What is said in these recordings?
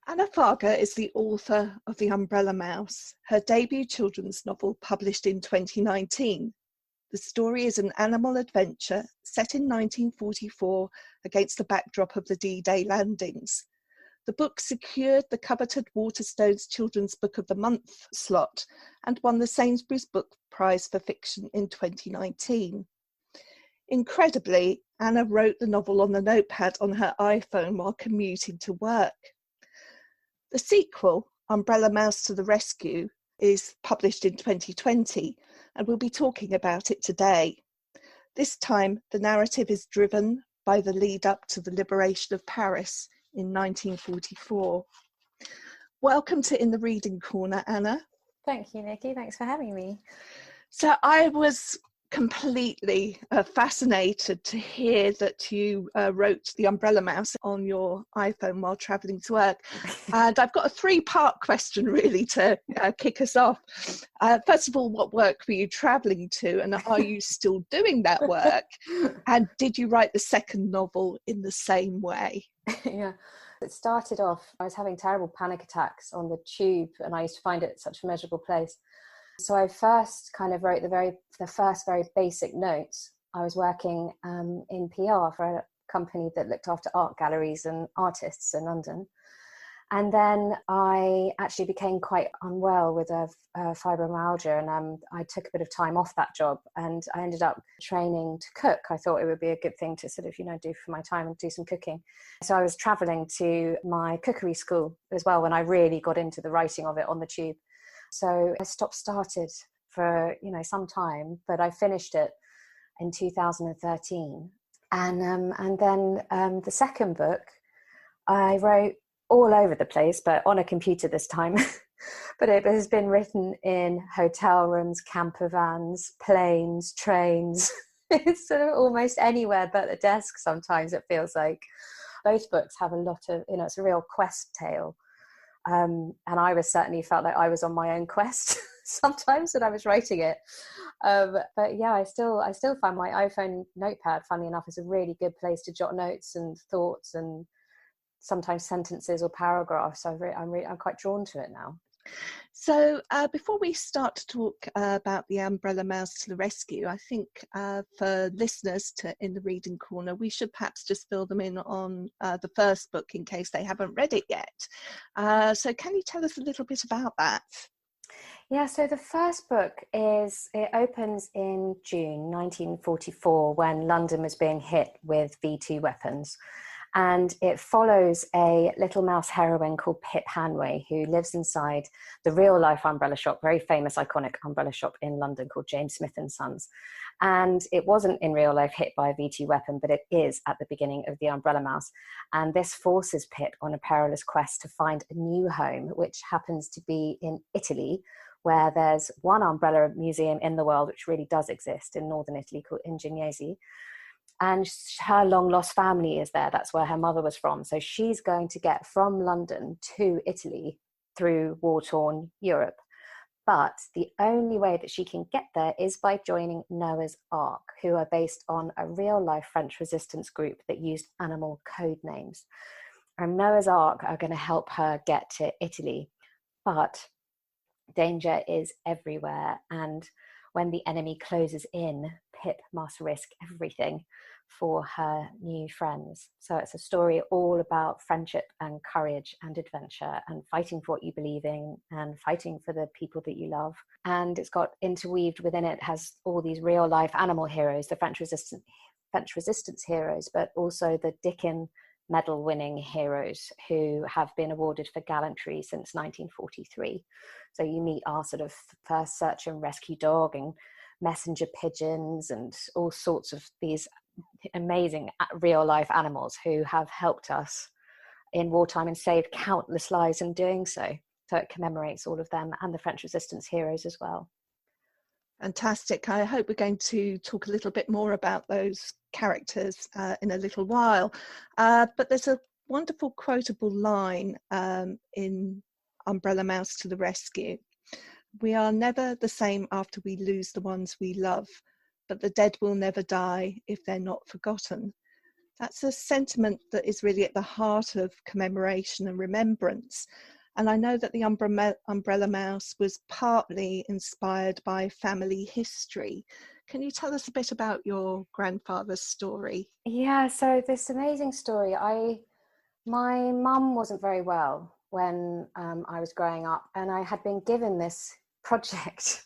Anna Farger is the author of The Umbrella Mouse, her debut children's novel published in 2019. The story is an animal adventure set in 1944 against the backdrop of the D-Day landings. The book secured the coveted Waterstones Children's Book of the Month slot and won the Sainsbury's Book Prize for Fiction in 2019. Incredibly, Anna wrote the novel on the notepad on her iPhone while commuting to work. The sequel, Umbrella Mouse to the Rescue, is published in 2020, and we'll be talking about it today. This time, the narrative is driven by the lead up to the liberation of Paris in 1944. Welcome to In the Reading Corner, Anna. Thank you, Nikki. Thanks for having me. So I was completely fascinated to hear that you wrote The Umbrella Mouse on your iPhone while travelling to work. And I've got a three-part question really to kick us off. First of all, what work were you travelling to, and are you still doing that work? And did you write the second novel in the same way? Yeah. It started off, I was having terrible panic attacks on the tube, and I used to find it such a miserable place. So I first kind of wrote the first very basic notes. I was working in PR for a company that looked after art galleries and artists in London. And then I actually became quite unwell with a fibromyalgia, and I took a bit of time off that job, and I ended up training to cook. I thought it would be a good thing to sort of, do for my time and do some cooking. So I was traveling to my cookery school as well when I really got into the writing of it on the tube. So I started for, some time, but I finished it in 2013. And then the second book, I wrote all over the place, but on a computer this time. But it has been written in hotel rooms, camper vans, planes, trains. It's sort of almost anywhere but the desk sometimes, it feels like. Both books have a lot of, it's a real quest tale. And I certainly felt like I was on my own quest sometimes when I was writing it. But yeah, I still find my iPhone notepad, funnily enough, is a really good place to jot notes and thoughts and sometimes sentences or paragraphs. I'm quite drawn to it now. So before we start to talk about The Umbrella Mouse to the Rescue, I think for listeners in the Reading Corner, we should perhaps just fill them in on the first book in case they haven't read it yet. So can you tell us a little bit about that? Yeah, so the first book it opens in June 1944 when London was being hit with V2 weapons. And it follows a little mouse heroine called Pip Hanway, who lives inside the real-life umbrella shop, very famous, iconic umbrella shop in London called James Smith & Sons. And it wasn't in real life hit by a V2 weapon, but it is at the beginning of The Umbrella Mouse. And this forces Pip on a perilous quest to find a new home, which happens to be in Italy, where there's one umbrella museum in the world, which really does exist in northern Italy, called Ingegnesi. And her long-lost family is there. That's where her mother was from. So she's going to get from London to Italy through war-torn Europe. But the only way that she can get there is by joining Noah's Ark, who are based on a real-life French resistance group that used animal code names. And Noah's Ark are going to help her get to Italy. But danger is everywhere. And when the enemy closes in, Pip must risk everything for her new friends. So it's a story all about friendship and courage and adventure and fighting for what you believe in and fighting for the people that you love. And it's got interweaved within it, has all these real life animal heroes, the French resistance heroes, but also the Dickin medal winning heroes who have been awarded for gallantry since 1943. So you meet our sort of first search and rescue dog and messenger pigeons and all sorts of these amazing real life animals who have helped us in wartime and saved countless lives in doing so. So it commemorates all of them and the French resistance heroes as well. Fantastic. I hope we're going to talk a little bit more about those characters in a little while. But there's a wonderful quotable line in Umbrella Mouse to the Rescue. We are never the same after we lose the ones we love, but the dead will never die if they're not forgotten. That's a sentiment that is really at the heart of commemoration and remembrance. And I know that the umbrella mouse was partly inspired by family history. Can you tell us a bit about your grandfather's story? Yeah, so this amazing story. My mum wasn't very well when I was growing up, and I had been given this project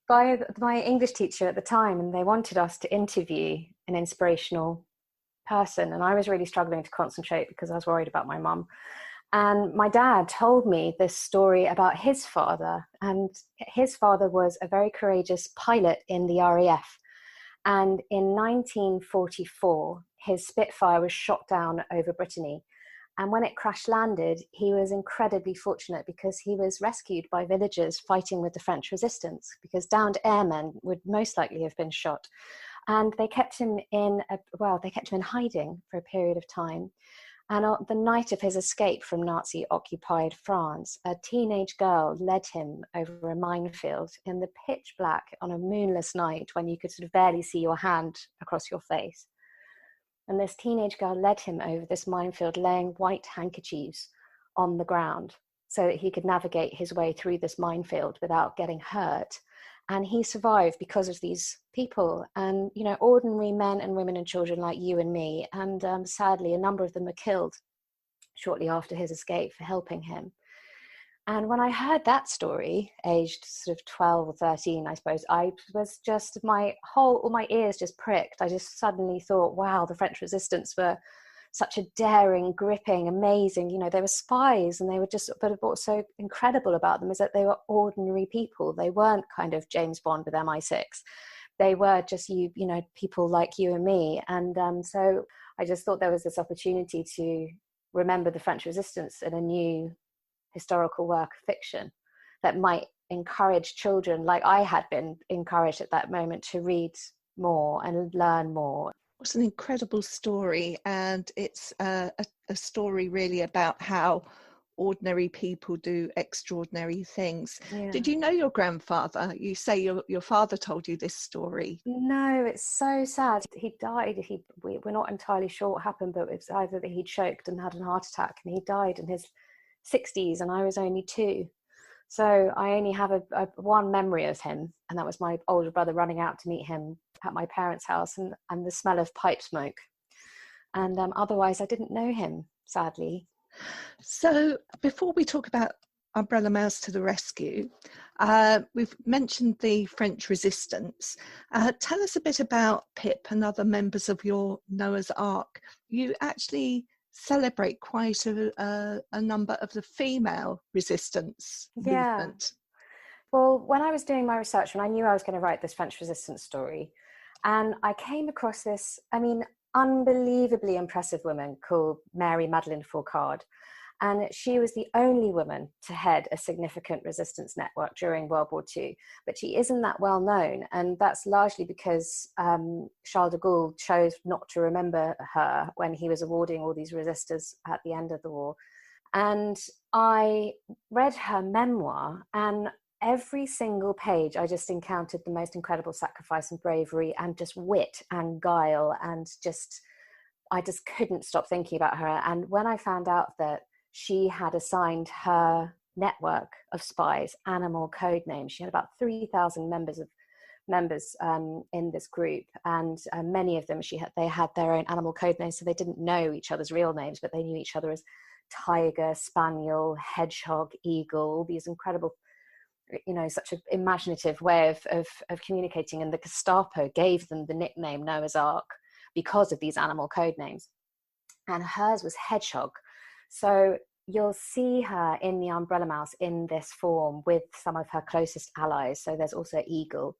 by my English teacher at the time, and they wanted us to interview an inspirational person, and I was really struggling to concentrate because I was worried about my mum. And my dad told me this story about his father, and his father was a very courageous pilot in the RAF. And in 1944, his Spitfire was shot down over Brittany. And when it crash landed, he was incredibly fortunate because he was rescued by villagers fighting with the French resistance, because downed airmen would most likely have been shot. And they kept him in hiding for a period of time. And on the night of his escape from Nazi-occupied France, a teenage girl led him over a minefield in the pitch black on a moonless night when you could sort of barely see your hand across your face. And this teenage girl led him over this minefield, laying white handkerchiefs on the ground so that he could navigate his way through this minefield without getting hurt. And he survived because of these people, and, you know, ordinary men and women and children like you and me. And sadly, a number of them were killed shortly after his escape for helping him. And when I heard that story, aged sort of 12 or 13, I suppose, I was just, all my ears just pricked. I just suddenly thought, wow, the French resistance were such a daring, gripping, amazing, you know, they were spies, and they were just, but what's so incredible about them is that they were ordinary people. They weren't kind of James Bond with MI6. They were just, you know, people like you and me. And so I just thought there was this opportunity to remember the French resistance in a new historical work of fiction that might encourage children, like I had been encouraged at that moment, to read more and learn more. It's an incredible story, and it's a story really about how ordinary people do extraordinary things. Yeah. Did you know your grandfather? You say your father told you this story. No, it's so sad. He died. We're not entirely sure what happened, but it's either that he choked and had a heart attack, and he died in his 60s, and I was only 2. So I only have one memory of him, and that was my older brother running out to meet him at my parents' house, and the smell of pipe smoke. And otherwise, I didn't know him, sadly. So before we talk about Umbrella Mouse to the Rescue, we've mentioned the French resistance. Tell us a bit about Pip and other members of your Noah's Ark. You actually celebrate quite a number of the female resistance movement. Well, when I was doing my research, when I knew I was going to write this French resistance story, and I came across this, unbelievably impressive woman called Mary Madeleine Fourcade. And she was the only woman to head a significant resistance network during World War II. But she isn't that well known. And that's largely because Charles de Gaulle chose not to remember her when he was awarding all these resistors at the end of the war. And I read her memoir, and every single page, I just encountered the most incredible sacrifice and bravery and just wit and guile, and I just couldn't stop thinking about her. And when I found out that she had assigned her network of spies animal code names, she had about 3,000 members in this group, and many of them they had their own animal code names, so they didn't know each other's real names, but they knew each other as tiger, spaniel, hedgehog, eagle, all these incredible, such an imaginative way of communicating. And the Gestapo gave them the nickname Noah's Ark because of these animal code names. And hers was Hedgehog. So you'll see her in the Umbrella Mouse in this form with some of her closest allies. So there's also Eagle.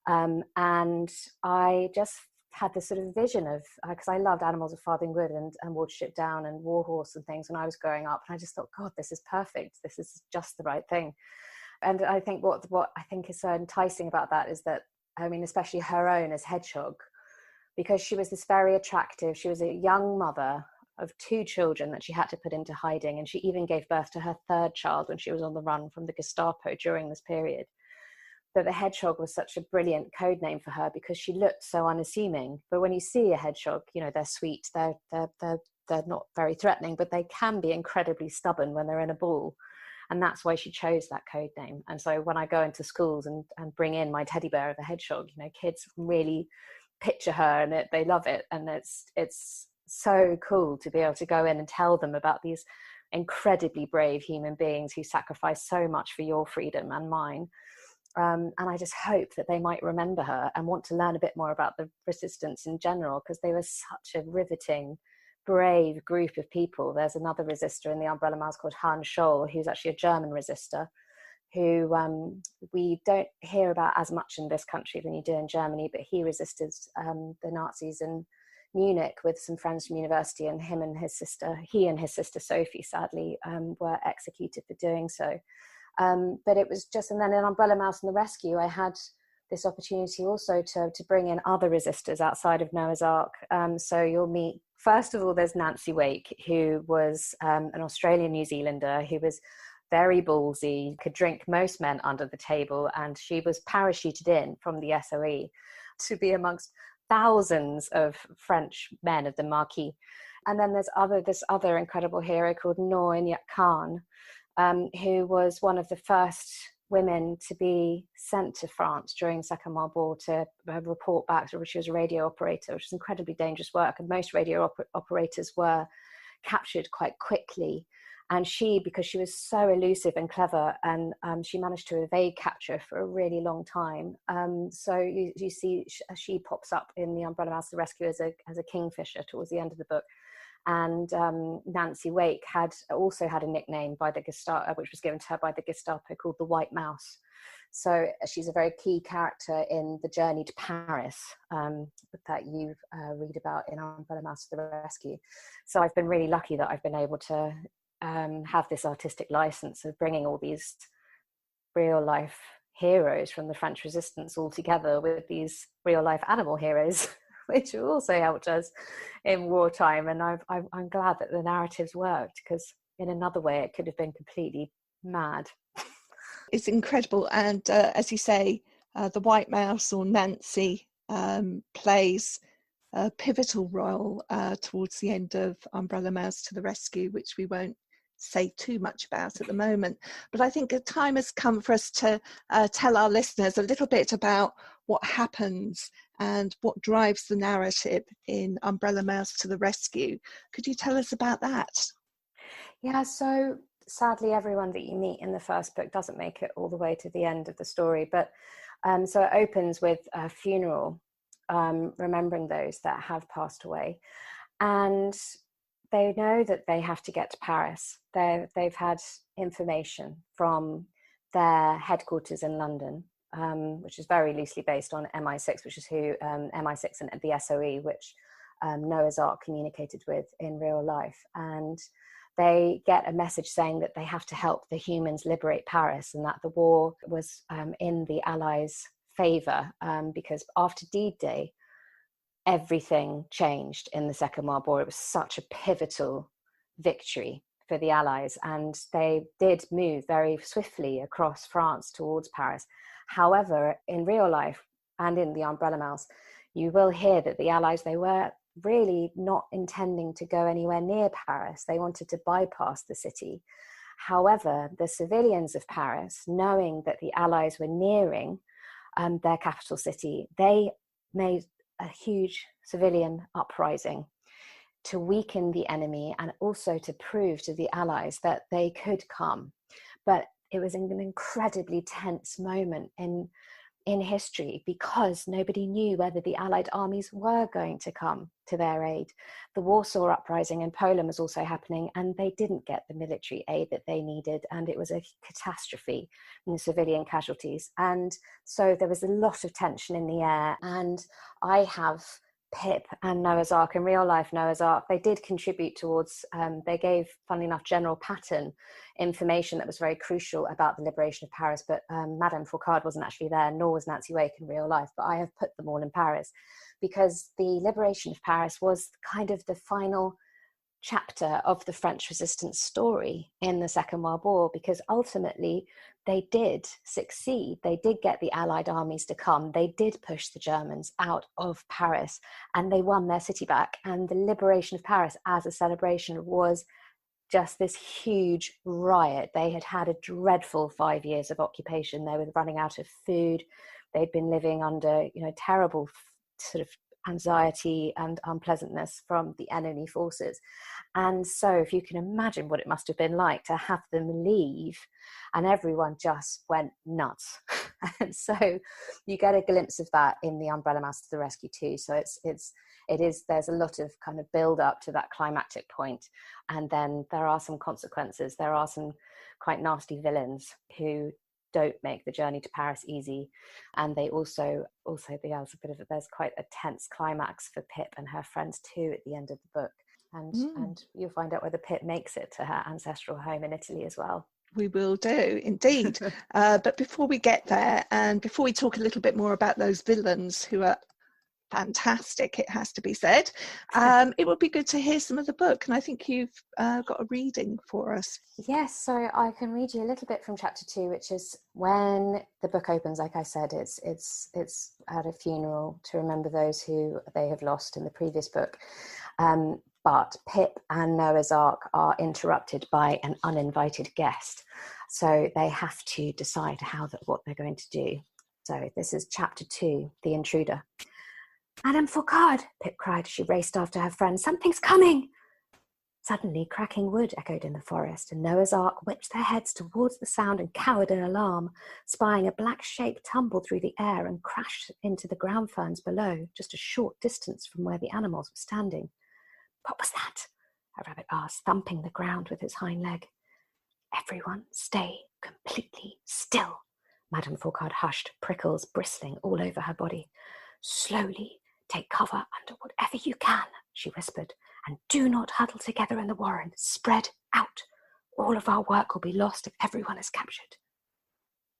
And I just had this sort of vision of, because I loved Animals of Farthingwood and Watership Down and Warhorse and things when I was growing up. And I just thought, God, this is perfect. This is just the right thing. And I think what I think is so enticing about that is that, especially her own as Hedgehog, because she was this very attractive, she was a young mother of 2 children that she had to put into hiding. And she even gave birth to her 3rd child when she was on the run from the Gestapo during this period. that the hedgehog was such a brilliant code name for her because she looked so unassuming. But when you see a hedgehog, you know, they're sweet, they're not very threatening, but they can be incredibly stubborn when they're in a ball. And that's why she chose that code name. And so when I go into schools and bring in my teddy bear of a hedgehog, you know, kids really picture her and they love it. And it's so cool to be able to go in and tell them about these incredibly brave human beings who sacrifice so much for your freedom and mine. And I just hope that they might remember her and want to learn a bit more about the resistance in general, because they were such a riveting, brave group of people. There's another resistor in the Umbrella Mouse called Hans Scholl, who's actually a German resistor, who we don't hear about as much in this country than you do in Germany, but he resisted the Nazis in Munich with some friends from university, and he and his sister Sophie, sadly, were executed for doing so. But it was just, and then in Umbrella Mouse and the Rescue, I had this opportunity also to bring in other resistors outside of Noah's Ark. So you'll meet, first of all, there's Nancy Wake, who was an Australian New Zealander who was very ballsy, could drink most men under the table, and she was parachuted in from the SOE to be amongst thousands of French men of the Marquis. And then there's this other incredible hero called Noor Inayat Khan, who was one of the first women to be sent to France during the Second World War to report back. She was a radio operator, which is incredibly dangerous work, and most radio operators were captured quite quickly. And she, because she was so elusive and clever, and she managed to evade capture for a really long time. So you see she pops up in the Umbrella Mouse the Rescue as a kingfisher towards the end of the book. And Nancy Wake also had a nickname by the Gestapo, which was given to her by the Gestapo, called the White Mouse. So she's a very key character in the journey to Paris that you read about in Umbrella Mouse the Rescue. So I've been really lucky that I've been able to have this artistic license of bringing all these real life heroes from the French Resistance all together with these real life animal heroes, which have also helped us in wartime. And I'm glad that the narratives worked, because in another way it could have been completely mad. It's incredible. And as you say, the White Mouse, or Nancy, plays a pivotal role towards the end of Umbrella Mouse to the Rescue, which we won't say too much about at the moment. But I think a time has come for us to tell our listeners a little bit about what happens and what drives the narrative in Umbrella Mouse to the Rescue. Could you tell us about that? Yeah, so sadly everyone that you meet in the first book doesn't make it all the way to the end of the story, but so it opens with a funeral, remembering those that have passed away, and they know that they have to get to Paris. They've had information from their headquarters in London, which is very loosely based on MI6, which is who MI6 and the SOE, which Noah's Ark communicated with in real life. And they get a message saying that they have to help the humans liberate Paris, and that the war was in the Allies' favour, because after D-Day, everything changed in the Second World War. It was such a pivotal victory for the Allies, and they did move very swiftly across France towards Paris. However, in real life and in the Umbrella Mouse, you will hear that the Allies, they were really not intending to go anywhere near Paris. They wanted to bypass the city. However, the civilians of Paris, knowing that the Allies were nearing their capital city, they made a huge civilian uprising to weaken the enemy and also to prove to the Allies that they could come. But it was an incredibly tense moment in history, because nobody knew whether the Allied armies were going to come to their aid. The Warsaw Uprising in Poland was also happening, and they didn't get the military aid that they needed, and it was a catastrophe in the civilian casualties. And so there was a lot of tension in the air, and I have Pip and Noah's Ark, in real life Noah's Ark, they did contribute towards, they gave, funnily enough, General Patton information that was very crucial about the liberation of Paris, but Madame Foucard wasn't actually there, nor was Nancy Wake in real life, but I have put them all in Paris, because the liberation of Paris was kind of the final chapter of the French resistance story in the Second World War, because ultimately they did succeed. They did get the Allied armies to come. They did push the Germans out of Paris, and they won their city back. And the liberation of Paris as a celebration was just this huge riot. They had had a dreadful 5 years of occupation. They were running out of food. They'd been living under, terrible sort of anxiety and unpleasantness from the enemy forces. And so if you can imagine what it must have been like to have them leave, and everyone just went nuts. And so you get a glimpse of that in The Umbrella Mouse to the Rescue too. So there's a lot of kind of build up to that climactic point, and then there are some consequences. There are some quite nasty villains who don't make the journey to Paris easy, and they also there's quite a tense climax for Pip and her friends too at the end of the book, and you'll find out whether Pip makes it to her ancestral home in Italy as well. We will do, indeed. But before we get there, and before we talk a little bit more about those villains who are fantastic, it has to be said, it would be good to hear some of the book, and I think you've got a reading for us. Yes, so I can read you a little bit from chapter 2, which is when the book opens. Like I said, it's at a funeral to remember those who they have lost in the previous book, but Pip and Noah's Ark are interrupted by an uninvited guest, so they have to decide what they're going to do. So this is chapter 2, The Intruder. "Madame Fargher," Pip cried as she raced after her friend. "Something's coming!" Suddenly, cracking wood echoed in the forest, and Noah's Ark whipped their heads towards the sound and cowered in alarm, spying a black shape tumble through the air and crash into the ground ferns below, just a short distance from where the animals were standing. "What was that?" a rabbit asked, thumping the ground with his hind leg. "Everyone stay completely still," Madame Fargher hushed, prickles bristling all over her body. "Slowly take cover under whatever you can," she whispered, "and do not huddle together in the warren. Spread out. All of our work will be lost if everyone is captured."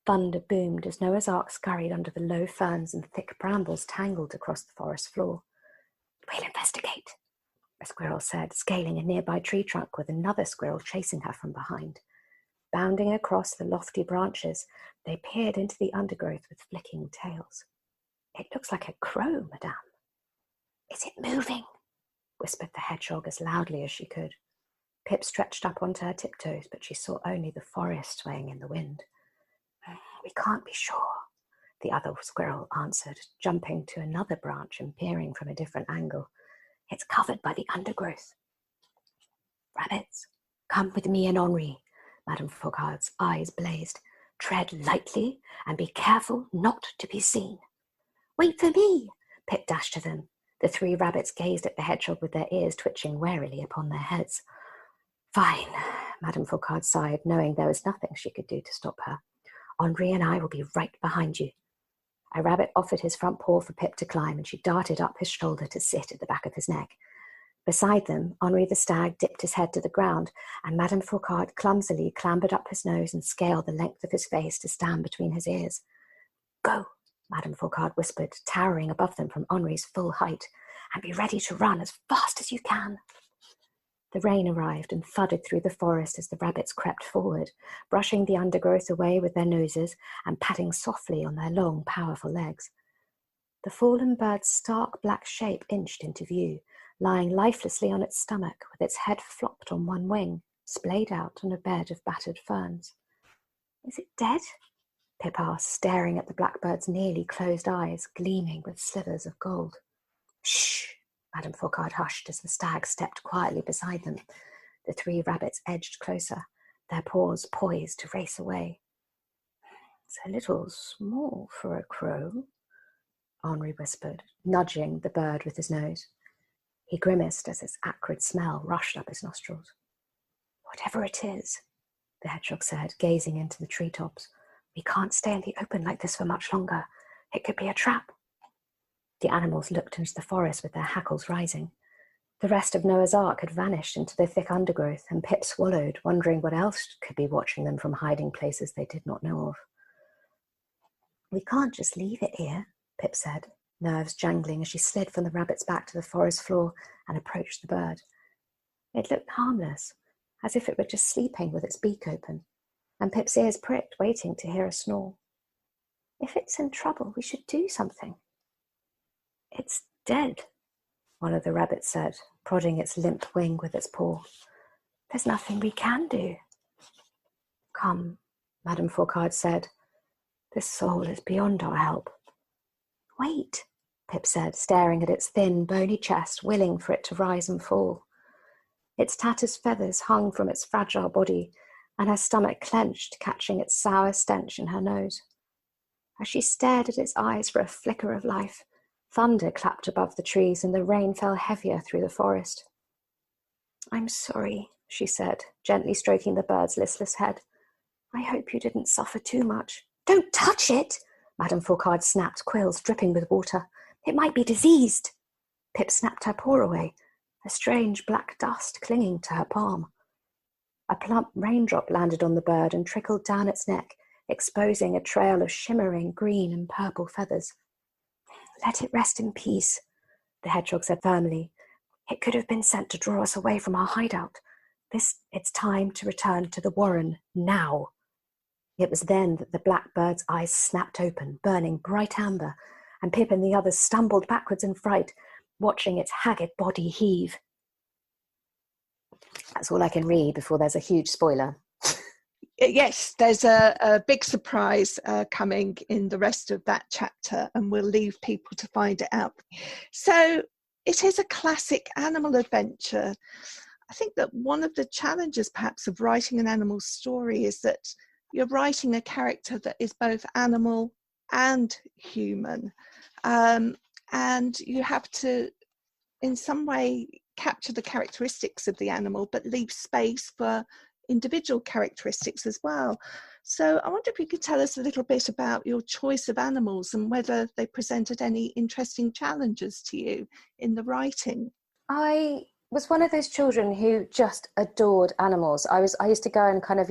Thunder boomed as Noah's Ark scurried under the low ferns and thick brambles tangled across the forest floor. "We'll investigate," a squirrel said, scaling a nearby tree trunk with another squirrel chasing her from behind. Bounding across the lofty branches, they peered into the undergrowth with flicking tails. "It looks like a crow, madame." "Is it moving?" whispered the hedgehog as loudly as she could. Pip stretched up onto her tiptoes, but she saw only the forest swaying in the wind. "We can't be sure," the other squirrel answered, jumping to another branch and peering from a different angle. "It's covered by the undergrowth." "Rabbits, come with me and Henri," Madame Fargher's eyes blazed. "Tread lightly and be careful not to be seen." "Wait for me!" Pip dashed to them. The 3 rabbits gazed at the hedgehog with their ears twitching warily upon their heads. "Fine," Madame Fargher sighed, knowing there was nothing she could do to stop her. "Henri and I will be right behind you." A rabbit offered his front paw for Pip to climb, and she darted up his shoulder to sit at the back of his neck. Beside them, Henri the stag dipped his head to the ground, and Madame Fargher clumsily clambered up his nose and scaled the length of his face to stand between his ears. "Go," Madame Fargher whispered, towering above them from Henri's full height, "and be ready to run as fast as you can." The rain arrived and thudded through the forest as the rabbits crept forward, brushing the undergrowth away with their noses and patting softly on their long, powerful legs. The fallen bird's stark black shape inched into view, lying lifelessly on its stomach with its head flopped on one wing, splayed out on a bed of battered ferns. "Is it dead?" Pip asked, staring at the blackbird's nearly closed eyes, gleaming with slivers of gold. "Shh!" Madame Fargher hushed as the stag stepped quietly beside them. The 3 rabbits edged closer, their paws poised to race away. "It's a little small for a crow," Henri whispered, nudging the bird with his nose. He grimaced as its acrid smell rushed up his nostrils. "Whatever it is," the hedgehog said, gazing into the treetops, "we can't stay in the open like this for much longer. It could be a trap." The animals looked into the forest with their hackles rising. The rest of Noah's Ark had vanished into the thick undergrowth, and Pip swallowed, wondering what else could be watching them from hiding places they did not know of. "We can't just leave it here," Pip said, nerves jangling as she slid from the rabbit's back to the forest floor and approached the bird. It looked harmless, as if it were just sleeping with its beak open, and Pip's ears pricked, waiting to hear a snore. If it's in trouble, we should do something. It's dead, one of the rabbits said, prodding its limp wing with its paw. There's nothing we can do. Come, Madame Fourcade said. This soul is beyond our help. Wait, Pip said, staring at its thin, bony chest, willing for it to rise and fall. Its tattered feathers hung from its fragile body, and her stomach clenched, catching its sour stench in her nose. As she stared at its eyes for a flicker of life, thunder clapped above the trees and the rain fell heavier through the forest. I'm sorry, she said, gently stroking the bird's listless head. I hope you didn't suffer too much. Don't touch it, Madame Fourcade snapped, quills dripping with water. It might be diseased. Pip snapped her paw away, a strange black dust clinging to her palm. A plump raindrop landed on the bird and trickled down its neck, exposing a trail of shimmering green and purple feathers. Let it rest in peace, the hedgehog said firmly. It could have been sent to draw us away from our hideout. It's time to return to the warren, now. It was then that the blackbird's eyes snapped open, burning bright amber, and Pip and the others stumbled backwards in fright, watching its haggard body heave. That's all I can read before there's a huge spoiler. Yes, there's a big surprise coming in the rest of that chapter, and we'll leave people to find it out. So it is a classic animal adventure. I think that one of the challenges perhaps of writing an animal story is that you're writing a character that is both animal and human. And you have to, in some way, capture the characteristics of the animal, but leave space for individual characteristics as well. So I wonder if you could tell us a little bit about your choice of animals and whether they presented any interesting challenges to you in the writing. I was one of those children who just adored animals. I used to go and kind of,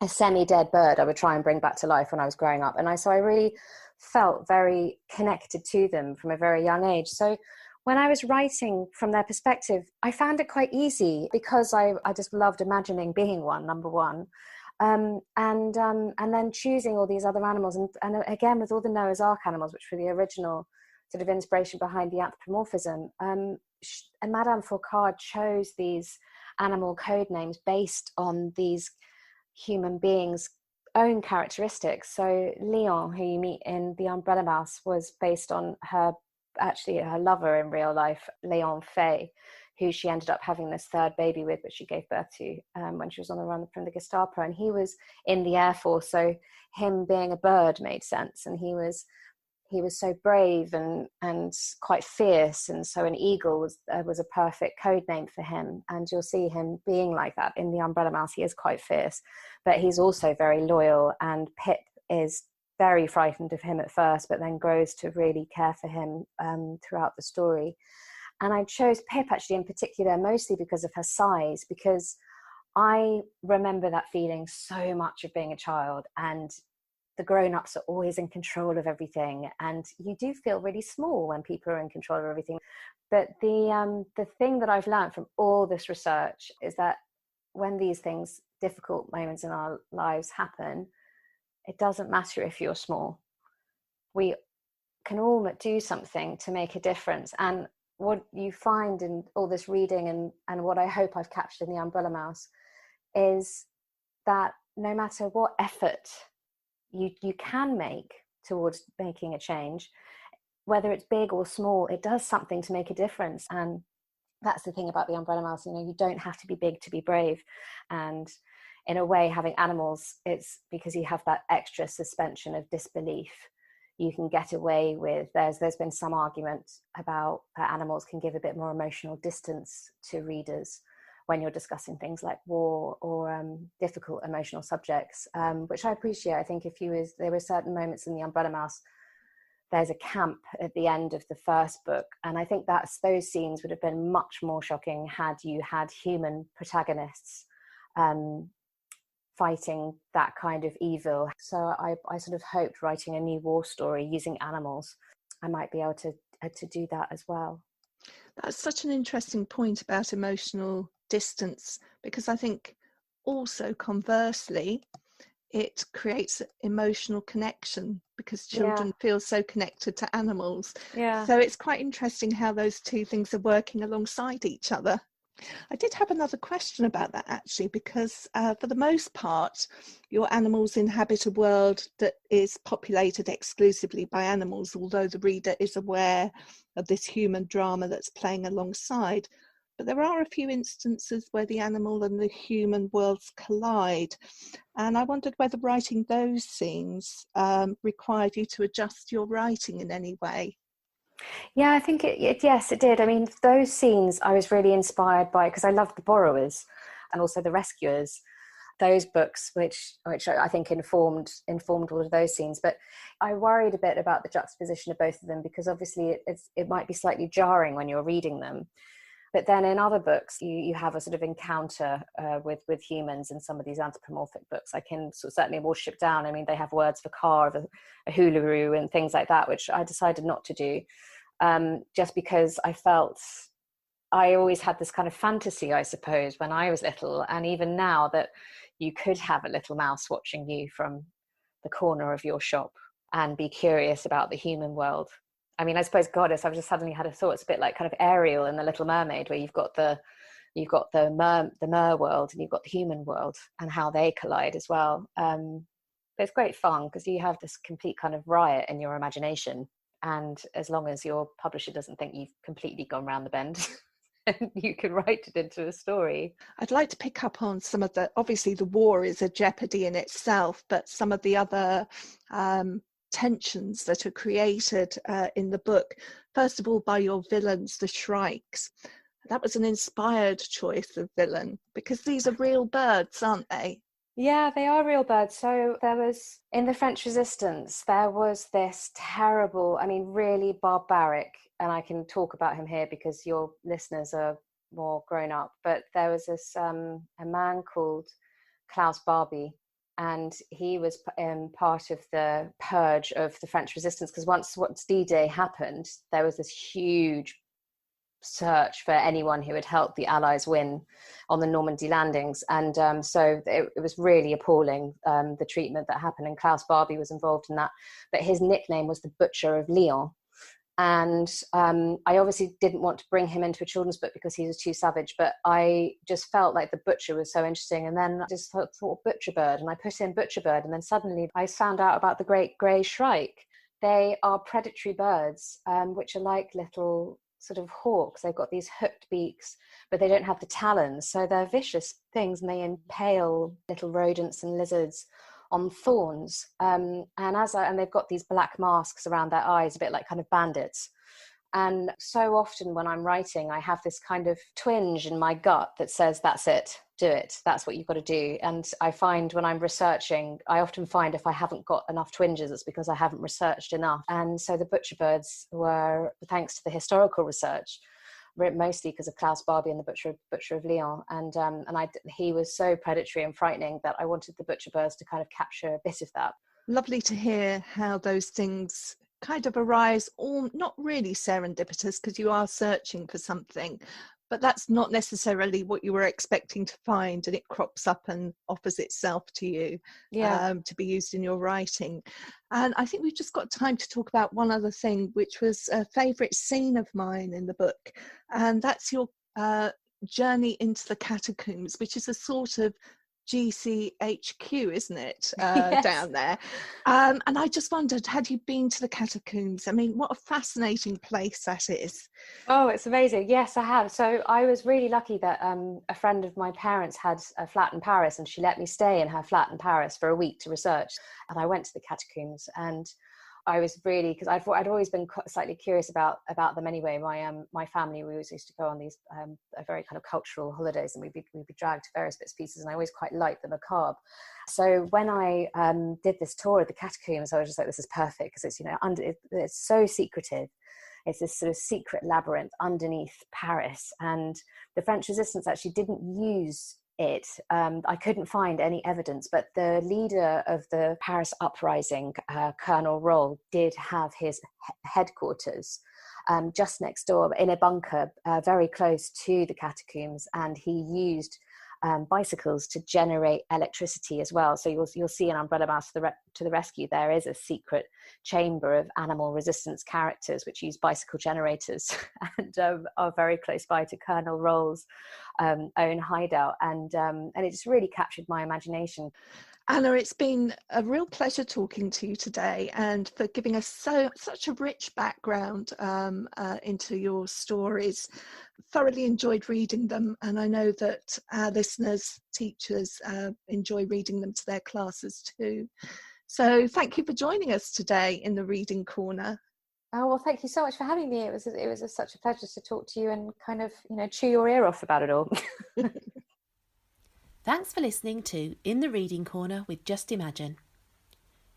a semi-dead bird I would try and bring back to life when I was growing up. And so I really felt very connected to them from a very young age. So when I was writing from their perspective, I found it quite easy because I just loved imagining being one, number one. And then choosing all these other animals. And again, with all the Noah's Ark animals, which were the original sort of inspiration behind the anthropomorphism, and Madame Fourcade chose these animal code names based on these human beings' own characteristics. So Leon, who you meet in The Umbrella Mouse, was based on her lover in real life, Leon Fay, who she ended up having this third baby with, which she gave birth to when she was on the run from the Gestapo. And he was in the Air Force, so him being a bird made sense. And he was so brave and quite fierce, and so an eagle was a perfect code name for him. And you'll see him being like that in The Umbrella Mouse. He is quite fierce, but he's also very loyal, and Pip is very frightened of him at first, but then grows to really care for him throughout the story. And I chose Pip actually in particular mostly because of her size, because I remember that feeling so much of being a child, and the grown-ups are always in control of everything, and you do feel really small when people are in control of everything. But the thing that I've learned from all this research is that when these things, difficult moments in our lives happen, it doesn't matter if you're small. We can all do something to make a difference. And what you find in all this reading and what I hope I've captured in The Umbrella Mouse is that no matter what effort you can make towards making a change, whether it's big or small, it does something to make a difference. And that's the thing about The Umbrella Mouse, you don't have to be big to be brave. And in a way, having animals, it's because you have that extra suspension of disbelief. You can get away with, there's been some argument about that animals can give a bit more emotional distance to readers when you're discussing things like war or difficult emotional subjects, which I appreciate. I think there were certain moments in The Umbrella Mouse, there's a camp at the end of the first book, and I think those scenes would have been much more shocking had you had human protagonists fighting that kind of evil. So I sort of hoped, writing a new war story using animals, I might be able to do that as well. That's such an interesting point about emotional distance, because I think also conversely, it creates emotional connection because children feel so connected to animals. Yeah. So it's quite interesting how those two things are working alongside each other. I did have another question about that actually, because for the most part, your animals inhabit a world that is populated exclusively by animals, although the reader is aware of this human drama that's playing alongside. But there are a few instances where the animal and the human worlds collide. And I wondered whether writing those scenes required you to adjust your writing in any way. Yeah, I think yes, it did. I mean, those scenes I was really inspired by because I loved The Borrowers and also The Rescuers. Those books, which I think informed all of those scenes. But I worried a bit about the juxtaposition of both of them because obviously it might be slightly jarring when you're reading them. But then in other books, you have a sort of encounter with humans in some of these anthropomorphic books. I can certainly Watership Down. I mean, they have words for car, a hoolaroo and things like that, which I decided not to do just because I felt I always had this kind of fantasy, I suppose, when I was little. And even now that you could have a little mouse watching you from the corner of your shop and be curious about the human world. I mean, I suppose, Goddess, I've just suddenly had a thought. It's a bit like kind of Ariel in The Little Mermaid, where you've got the mer world and you've got the human world and how they collide as well. But it's great fun because you have this complete kind of riot in your imagination. And as long as your publisher doesn't think you've completely gone round the bend, you can write it into a story. I'd like to pick up on some of obviously the war is a jeopardy in itself, but some of the other tensions that are created in the book. First of all, by your villains, the shrikes. That was an inspired choice of villain because these are real birds, aren't they? Yeah, they are real birds. So there was, in the French Resistance, there was this terrible, I mean, really barbaric, and I can talk about him here because your listeners are more grown up, but there was this, a man called Klaus Barbie, and he was part of the purge of the French Resistance because once D-Day happened, there was this huge search for anyone who had helped the Allies win on the Normandy landings. And so it was really appalling, the treatment that happened. And Klaus Barbie was involved in that. But his nickname was the Butcher of Lyon. And I obviously didn't want to bring him into a children's book because he was too savage, but I just felt like the butcher was so interesting. And then I just thought butcher bird, and I put in butcher bird. And then suddenly I found out about the great grey shrike. They are predatory birds, which are like little sort of hawks. They've got these hooked beaks, but they don't have the talons. So they're vicious things, and they impale little rodents and lizards on thorns. And they've got these black masks around their eyes, a bit like kind of bandits. And so often when I'm writing, I have this kind of twinge in my gut that says, that's it, do it. That's what you've got to do. And I find when I'm researching, I often find if I haven't got enough twinges, it's because I haven't researched enough. And so the butcher birds were, thanks to the historical research, mostly because of Klaus Barbie and the Butcher of Lyon. And he was so predatory and frightening that I wanted the butcher birds to kind of capture a bit of that. Lovely to hear how those things kind of arise, all not really serendipitous because you are searching for something, but that's not necessarily what you were expecting to find, and it crops up and offers itself to you to be used in your writing. And I think we've just got time to talk about one other thing, which was a favourite scene of mine in the book, and that's your journey into the catacombs, which is a sort of GCHQ, isn't it, Yes. down there? And I just wondered, had you been to the catacombs? I mean, what a fascinating place that is. Oh, it's amazing. Yes, I have. So I was really lucky that a friend of my parents had a flat in Paris, and she let me stay in her flat in Paris for a week to research. And I went to the catacombs, and I was really, because I'd always been slightly curious about them anyway. My family, we always used to go on these very kind of cultural holidays, and we'd be dragged to various bits and pieces, and I always quite liked the macabre. So when I did this tour of the catacombs, I was just like, this is perfect, because it's, it's so secretive. It's this sort of secret labyrinth underneath Paris, and the French Resistance actually didn't use it. I couldn't find any evidence, but the leader of the Paris uprising, Colonel Roll, did have his headquarters just next door in a bunker very close to the catacombs, and he used bicycles to generate electricity as well. So you'll see in Umbrella Mouse to the Rescue, there is a secret chamber of animal resistance characters which use bicycle generators and are very close by to Colonel Roll's own hideout. And it just really captured my imagination. Anna, it's been a real pleasure talking to you today, and for giving us such a rich background into your stories. Thoroughly enjoyed reading them, and I know that our listeners, teachers, enjoy reading them to their classes too. So thank you for joining us today in the Reading Corner. Oh, well, thank you so much for having me. It was such a pleasure to talk to you and kind of, chew your ear off about it all. Thanks for listening to In the Reading Corner with Just Imagine.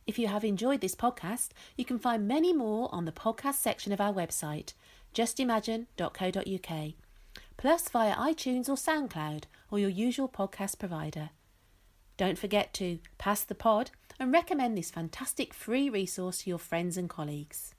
If you have enjoyed this podcast, you can find many more on the podcast section of our website, justimagine.co.uk, plus via iTunes or SoundCloud or your usual podcast provider. Don't forget to pass the pod and recommend this fantastic free resource to your friends and colleagues.